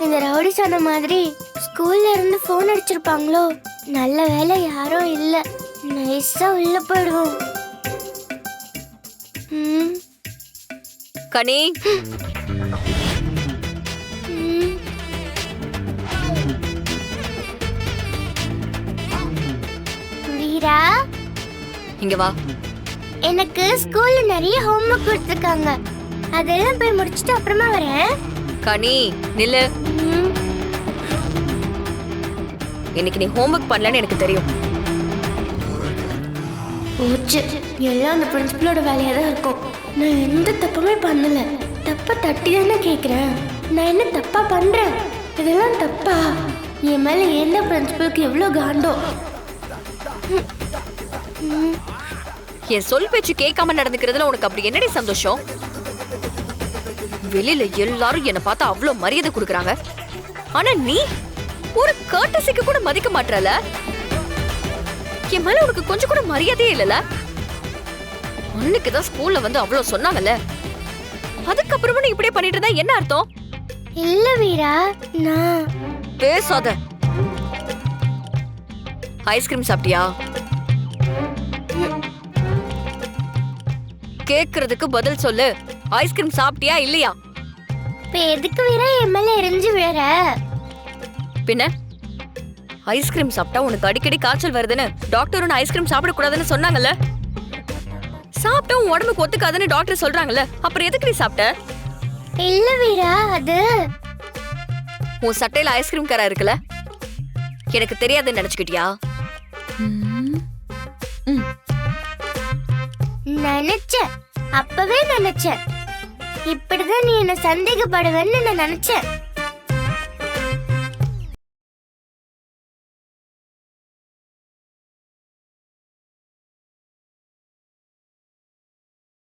இந்த ரவுடி சொன்ன மாதிரி ஸ்கூல்ல இருந்து போன் அடிச்சிருப்பாங்களோ? நல்ல வேளை யாரும் இல்ல. நைஸா உள்ள போயிடுவோம். கனி, வீரா, இங்க வா. எனக்கு ஸ்கூல்ல நிறைய ஹோம்வொர்க் கொடுத்துருக்காங்க. அதெல்லாம் போய் முடிச்சிட்டு அப்புறமா வரேன். கனி நில்லு. இன்னைக்கு நீ ஹோம்வொர்க் பண்ணலன்னு எனக்கு தெரியும். போச்சு, எல்லாம் அந்த பிரின்சிபலோட வேலையா தான் இருக்கும். நான் எந்த தப்புமே பண்ணல. தப்ப தட்டி தானே கேக்குறேன். நான் என்ன தப்பா பண்றேன்? இதெல்லாம் தப்பா? என் மேல எந்த பிரின்சிபலுக்கு எவ்வளவு காண்டோ. என் சொல் பேச்சு கேட்காம நடந்துக்கிறதுல உனக்கு அப்படி என்னடி சந்தோஷம்? வெளியில எல்லாரும் என்ன பார்த்தா அவ்வளவு மரியாதை கொடுக்கறாங்க. ஆனா நீ ஒரு கர்ட்டசிக்கு கூட மதிக்க மாட்டறல. என் மேல உனக்கு கொஞ்சம் கூட மரியாதையே இல்லல. அன்னைக்குதான் ஸ்கூல்ல வந்து அவ்வளவு சொன்னாங்கல்ல, அதுக்கப்புறமா நீ இப்படியே பண்ணிட்டு இருந்தா என்ன அர்த்தம்? இல்ல வீரா, நான் பேசாத. ஐஸ்கிரீம் சாப்பிட்டியா? கேக்குறதுக்கு பதில் சொல்லு. ஐஸ்கிரீம் சாப்பிட்டியா இல்லையா? இப்ப எதுக்கு வீரா என் மேல எரிஞ்சு விழற? பின்ன ஐஸ்கிரீம் சாப்பிட்டா உனக்கு அடிக்கடி காய்ச்சல் வருதுன்னு டாக்டர் உன்னை ஐஸ்கிரீம் சாப்பிடக்கூடாதுன்னு சொன்னாங்கல்ல. சாப்பிட்டா உன் உடம்புக்கு ஒத்துக்காதுன்னு டாக்டர் சொல்றாங்கல்ல. அப்புறம் எதுக்கு நீ சாப்பிட்ட? இல்ல வீரா, அது உன் சட்டையில ஐஸ்கிரீம் கரை இருக்குல்ல, எனக்கு தெரியாதுன்னு நினைச்சுக்கிட்டியா? நினைச்சேன், அப்பவே நினைச்சேன். இப்படிதான் நீ என்ன சந்தேகப்படுவேன்னு நான் நினைச்சேன்.